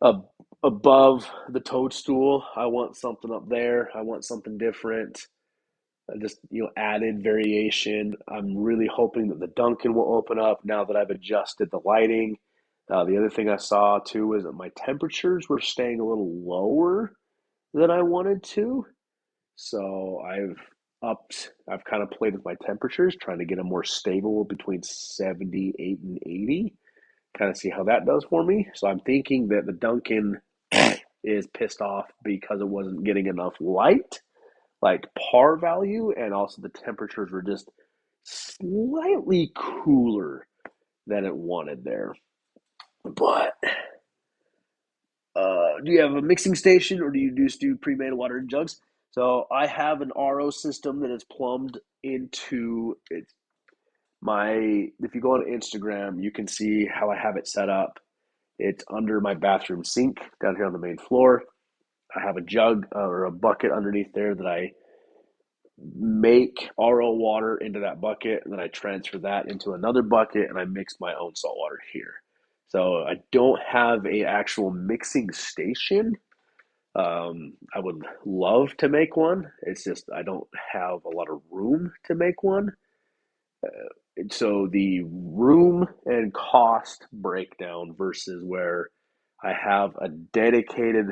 uh, above the toadstool, I want something up there. I want something different. Just added variation. I'm really hoping that the Duncan will open up now that I've adjusted the lighting. The other thing I saw too is that my temperatures were staying a little lower than I wanted to. So I've kind of played with my temperatures, trying to get them more stable between 78 and 80, kind of see how that does for me. So I'm thinking that the Duncan is pissed off because it wasn't getting enough light, like par value, and also the temperatures were just slightly cooler than it wanted there. But do you have a mixing station, or do you just do pre-made water in jugs? So I have an RO system that is plumbed into it. If you go on Instagram, you can see how I have it set up. It's under my bathroom sink down here on the main floor. I have a jug or a bucket underneath there that I make RO water into that bucket, and then I transfer that into another bucket, and I mix my own salt water here. So I don't have a actual mixing station. I would love to make one. It's just I don't have a lot of room to make one. So the room and cost breakdown versus where I have a dedicated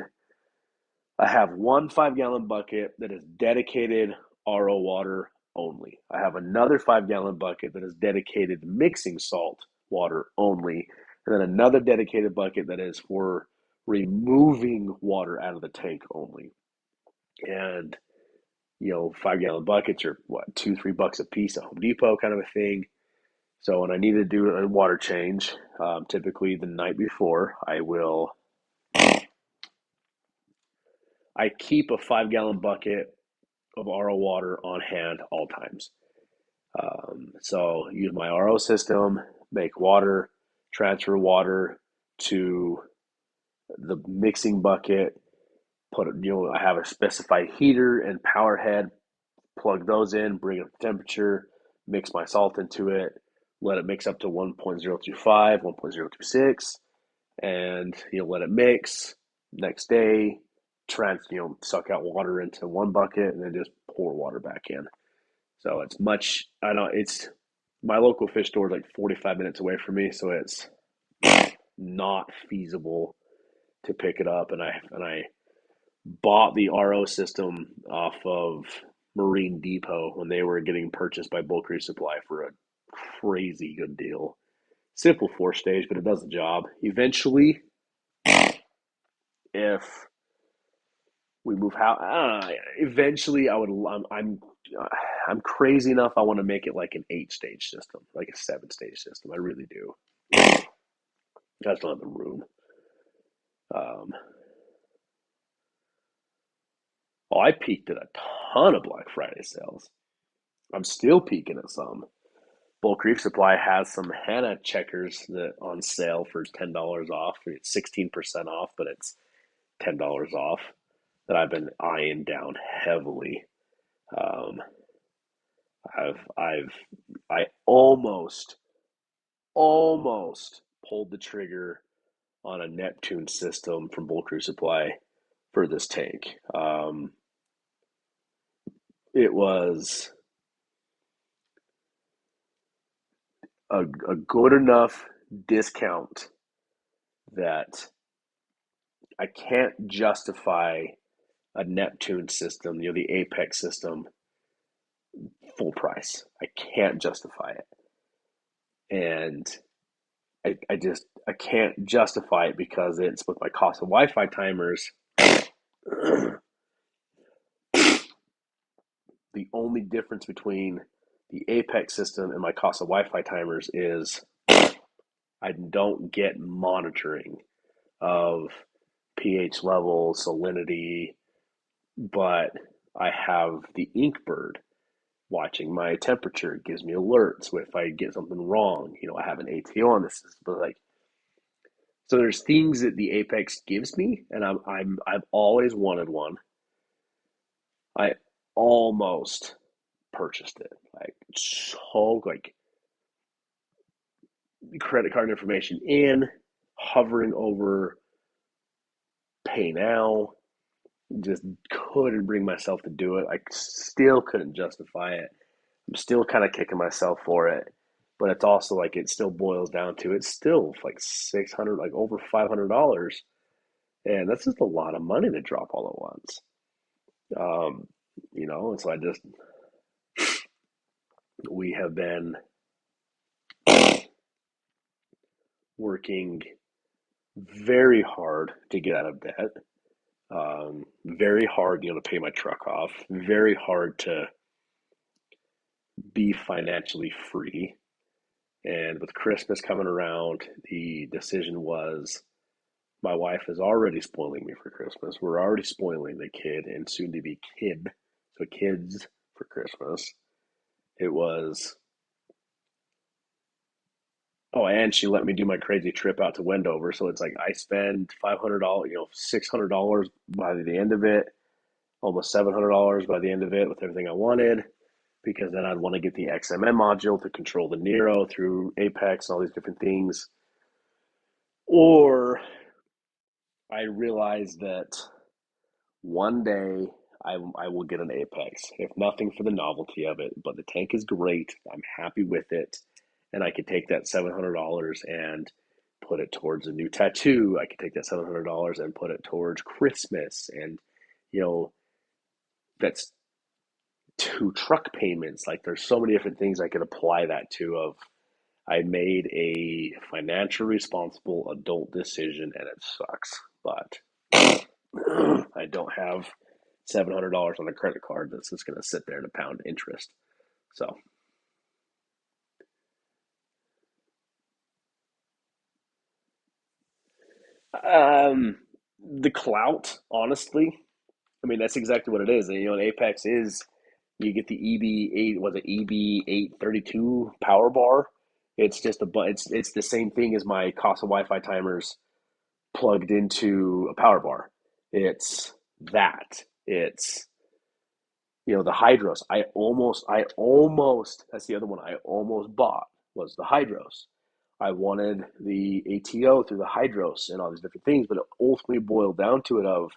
I have one 5 gallon bucket that is dedicated RO water only. I have another 5 gallon bucket that is dedicated mixing salt water only. And then another dedicated bucket that is for removing water out of the tank only. And, 5 gallon buckets are what, $2, $3 a piece at Home Depot kind of a thing. So when I need to do a water change, typically the night before, I keep a 5 gallon bucket of RO water on hand all times. So use my RO system, make water, transfer water to the mixing bucket. I have a specified heater and power head. Plug those in, bring up the temperature, mix my salt into it, let it mix up to 1.025, 1.026, and let it mix. Next day, suck out water into one bucket and then just pour water back in. So it's much. I know it's my local fish store is like 45 minutes away from me, so it's not feasible to pick it up. And I bought the RO system off of Marine Depot when they were getting purchased by Bulk Reef Supply for a crazy good deal. Simple 4 stage, but it does the job. Eventually, if we move how eventually I would I'm crazy enough I want to make it like an 8 stage system, like a 7 stage system. I really do. I just don't have the room. Um, oh, I peaked at a ton of Black Friday sales. I'm still peaking at some. Bulk Reef Supply has some henna checkers that on sale for $10 off. It's 16% off, but it's $10 off that I've been eyeing down heavily. Um, I've I almost pulled the trigger on a Neptune system from Bulk Reef Supply for this tank. It was a good enough discount that I can't justify a Neptune system, the Apex system, full price. I can't justify it. And I can't justify it because it's with my cost of Wi-Fi timers. The only difference between the Apex system and my cost of Wi-Fi timers is I don't get monitoring of pH level, salinity, but I have the Inkbird watching my temperature. It gives me alerts if I get something wrong. I have an ATO on this, but like, so there's things that the Apex gives me, and I've always wanted one. I almost purchased it, like so, like credit card information in, hovering over pay now, just couldn't bring myself to do it. I still couldn't justify it. I'm still kind of kicking myself for it. But it's also like it still boils down to it's still like 600, like over $500. And that's just a lot of money to drop all at once. Um, and so we have been working very hard to get out of debt. Very hard, to pay my truck off. Very hard to be financially free. And with Christmas coming around, the decision was my wife is already spoiling me for Christmas. We're already spoiling the kid and soon to be kid. So kids for Christmas. It was, oh, and she let me do my crazy trip out to Wendover. So it's like I spend $500, $600 by the end of it, almost $700 by the end of it with everything I wanted. Because then I'd want to get the XMM module to control the Nero through Apex and all these different things. Or I realized that one day I will get an Apex, if nothing for the novelty of it, but the tank is great. I'm happy with it. And I could take that $700 and put it towards a new tattoo. I could take that $700 and put it towards Christmas. And, you know, that's 2 truck payments. Like there's so many different things I could apply that to of I made a financially responsible adult decision and it sucks. But I don't have $700 on a credit card that's just going to sit there to pound interest. So, um, the clout, honestly, I mean, that's exactly what it is. And Apex is you get the EB8, was it EB832 power bar? It's just it's the same thing as my Casa Wi-Fi timers plugged into a power bar. It's that. It's the Hydros. I almost that's the other one I almost bought was the Hydros. I wanted the ATO through the Hydros and all these different things, but it ultimately boiled down to it of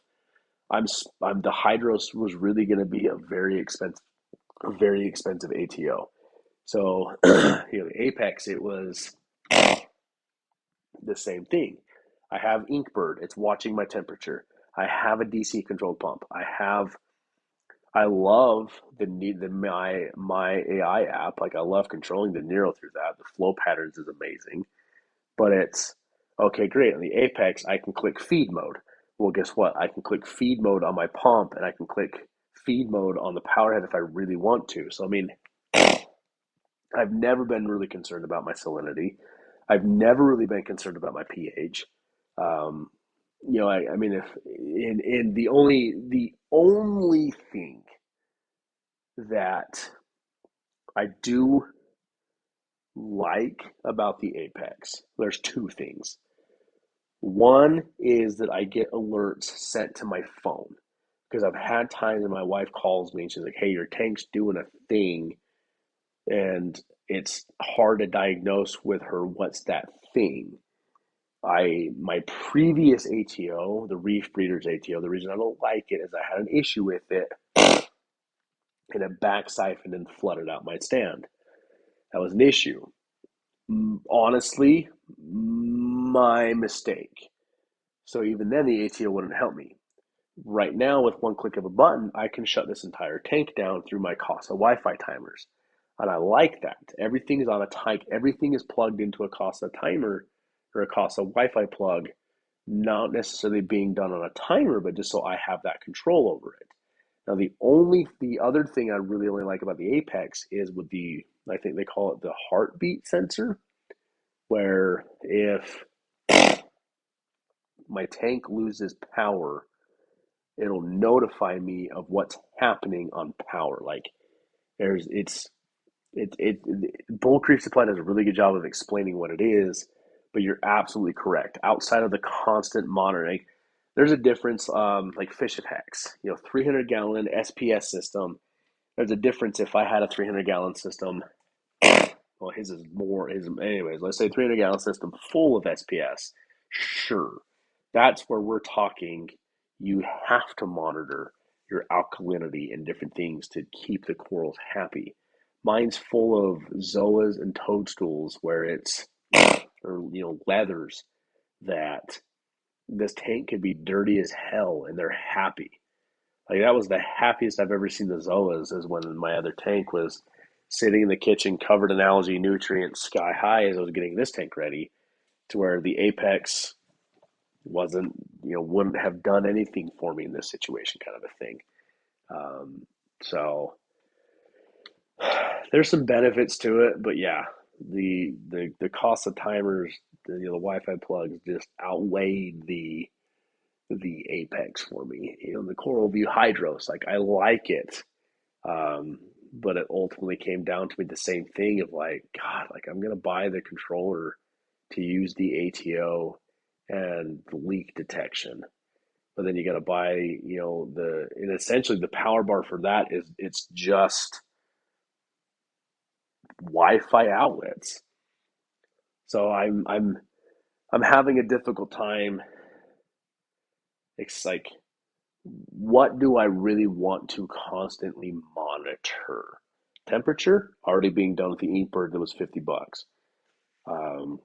I'm the Hydros was really going to be a very expensive ATO. So, Apex, it was the same thing. I have Inkbird. It's watching my temperature. I have a DC controlled pump. I love my AI app. Like I love controlling the Nero through that. The flow patterns is amazing. But it's okay, great. On the Apex, I can click feed mode, Well, guess what? I can click feed mode on my pump and I can click feed mode on the power head if I really want to. So, I mean, I've never been really concerned about my salinity. I've never really been concerned about my pH. Um, I mean, if in the only thing that I do like about the Apex, there's two things. One is that I get alerts sent to my phone because I've had times when my wife calls me and she's like, "Hey, your tank's doing a thing," and it's hard to diagnose with her what's that thing. My previous ATO, the Reef Breeders ATO, the reason I don't like it is I had an issue with it and it back siphoned and flooded out my stand. That was an issue. Honestly, my mistake. So even then, the ATO wouldn't help me. Right now, with one click of a button, I can shut this entire tank down through my Casa Wi-Fi timers. And I like that. Everything is on a tank. Everything is plugged into a Casa timer or a Casa Wi-Fi plug, not necessarily being done on a timer, but just so I have that control over it. Now, the other thing I really only like about the Apex is with I think they call it the heartbeat sensor, where if my tank loses power, it'll notify me of what's happening on power. Like there's Bulk Reef Supply does a really good job of explaining what it is, but you're absolutely correct. Outside of the constant monitoring, there's a difference. Like Fish Attacks, 300-gallon SPS system. There's a difference if I had a 300-gallon system. Well, his is more. His, anyways. Let's say 300-gallon system full of SPS. Sure, that's where we're talking. You have to monitor your alkalinity and different things to keep the corals happy. Mine's full of zoas and toadstools, where it's or leathers that this tank could be dirty as hell and they're happy. Like that was the happiest I've ever seen the zoas is when my other tank was sitting in the kitchen covered in algae nutrients sky high as I was getting this tank ready to where the Apex wasn't, wouldn't have done anything for me in this situation kind of a thing. So there's some benefits to it, but yeah, the cost of timers, the Wi-Fi plugs just outweighed the Apex for me. The Coral View Hydros, like I like it. But it ultimately came down to me the same thing of like, God, like I'm gonna buy the controller to use the ATO and the leak detection. But then you got to buy, and essentially the power bar for that is it's just Wi-Fi outlets. So I'm having a difficult time. It's like, what do I really want to constantly monitor? Temperature already being done with the Inkbird that was $50. Um,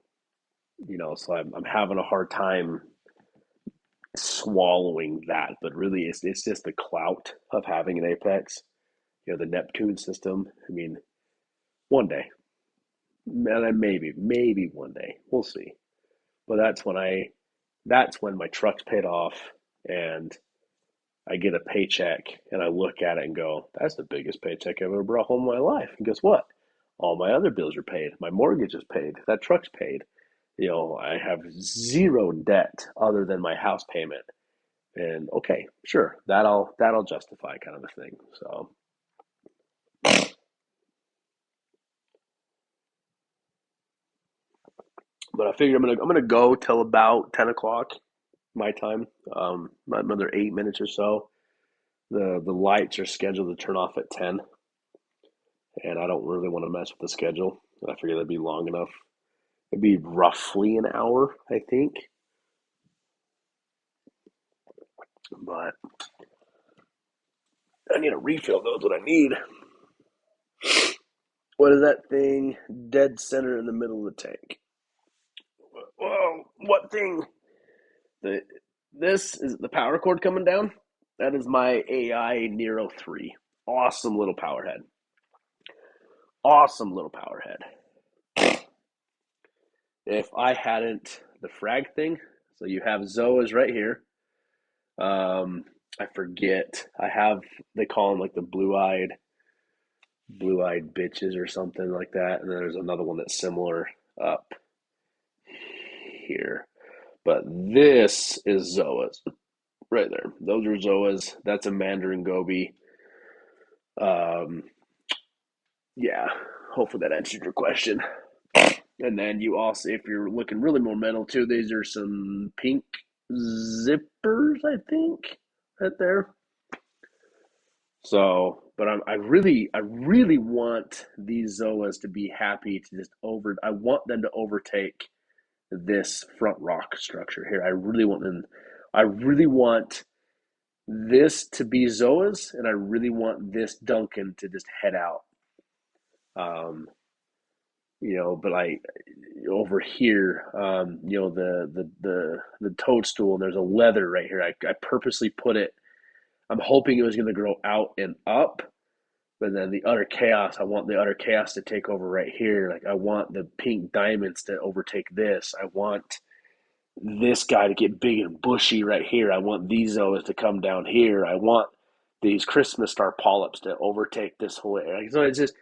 so I'm having a hard time swallowing that. But really, it's just the clout of having an Apex. The Neptune system. I mean, one day, maybe one day, we'll see. But that's when my truck's paid off and I get a paycheck and I look at it and go, that's the biggest paycheck I've ever brought home in my life. And guess what? All my other bills are paid. My mortgage is paid. That truck's paid. I have zero debt other than my house payment. And okay, sure, that'll justify kind of a thing. So, but I figure I'm gonna go till about 10 o'clock my time. Another 8 minutes or so. The lights are scheduled to turn off at 10, and I don't really want to mess with the schedule. I figure that'd be long enough. It'd be roughly an hour, I think. But I need a refill. Knows what I need. What is that thing? Dead center in the middle of the tank. Whoa! What thing? The this is the power cord coming down. That is my AI Nero 3. Awesome little power head. Awesome little power head. If I hadn't the frag thing, so you have Zoas right here. I forget. I have they call them like the blue eyed bitches or something like that, and then there's another one that's similar up here. But this is Zoas right there. Those are Zoas. That's a Mandarin Goby. Um, yeah. Hopefully that answered your question. And then you also, if you're looking really more metal too, these are some pink zippers, I think, right there. So, but I really want these Zoas to be happy to just over. I want them to overtake this front rock structure here. I really want them. I really want this to be Zoas, and I really want this Duncan to just head out. Um, but I over here, the toadstool, and there's a leather right here. I purposely put it. I'm hoping it was going to grow out and up, but then the utter chaos. I want the utter chaos to take over right here. Like I want the pink diamonds to overtake this. I want this guy to get big and bushy right here. I want these zoas to come down here. I want these Christmas star polyps to overtake this whole area. So it's just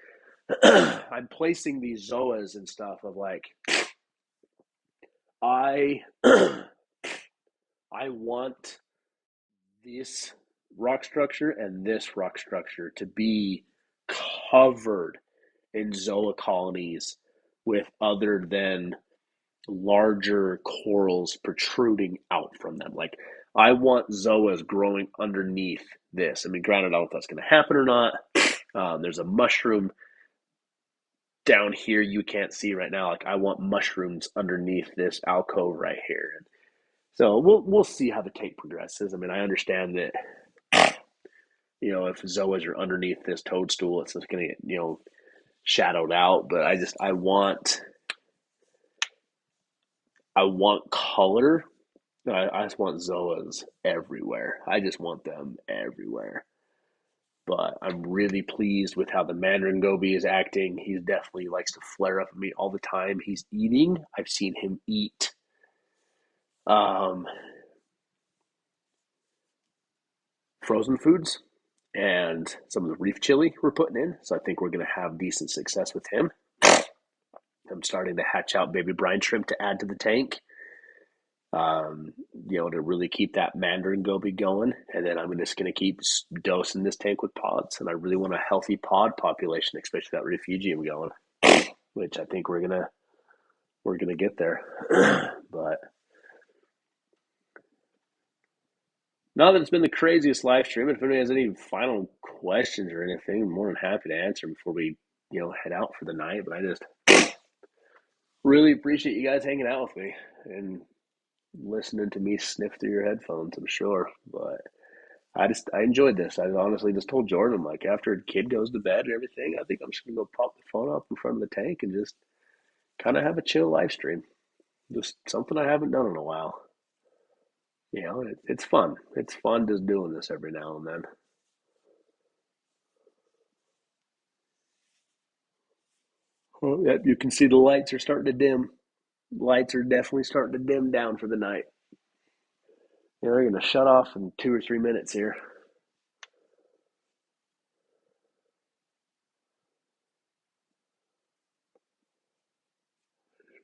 I'm placing these zoas and stuff of like I I want this rock structure and this rock structure to be covered in zoa colonies with other than larger corals protruding out from them. Like I want zoas growing underneath this. I mean, granted, I don't know if that's going to happen or not. There's a mushroom down here you can't see right now. Like I want mushrooms underneath this alcove right here. So we'll see how the take progresses. I mean, I understand that if zoas are underneath this toadstool, it's just going to get shadowed out. But I want color. I just want zoas everywhere. I just want them everywhere. But I'm really pleased with how the Mandarin Goby is acting. He definitely likes to flare up at me all the time. He's eating. I've seen him eat um, frozen foods and some of the reef chili we're putting in. So I think we're going to have decent success with him. I'm starting to hatch out baby brine shrimp to add to the tank. To really keep that Mandarin Goby going. And then I'm just going to keep dosing this tank with pods. And I really want a healthy pod population, especially that refugium going, which I think we're gonna get there. But now that it's been the craziest live stream, if anybody has any final questions or anything, I'm more than happy to answer them before we, head out for the night. But I just really appreciate you guys hanging out with me and listening to me sniff through your headphones, I'm sure. But I enjoyed this. I honestly just told Jordan, I'm like, after a kid goes to bed and everything, I think I'm just gonna go pop the phone up in front of the tank and just kind of have a chill live stream. Just something I haven't done in a while. It's fun. It's fun just doing this every now and then. Well, yep, you can see the lights are starting to dim. Lights are definitely starting to dim down for the night. They're going to shut off in 2 or 3 minutes here.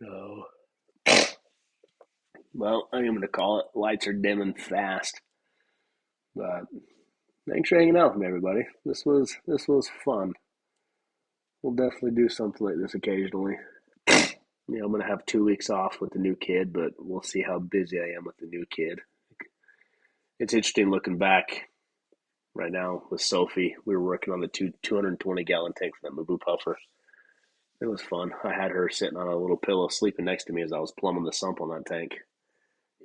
So, well, I am going to call it. Lights are dimming fast. But thanks for hanging out with me, everybody. This was fun. We'll definitely do something like this occasionally. I'm going to have 2 weeks off with the new kid, but we'll see how busy I am with the new kid. It's interesting looking back right now with Sophie. We were working on the 220-gallon tank for that Mabu puffer. It was fun. I had her sitting on a little pillow sleeping next to me as I was plumbing the sump on that tank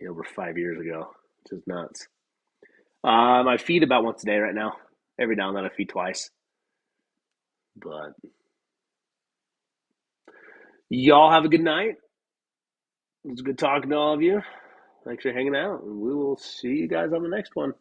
over 5 years ago. Which is nuts. I feed about once a day right now. Every now and then I feed twice. But y'all have a good night. It was good talking to all of you. Thanks for hanging out. And we will see you guys on the next one.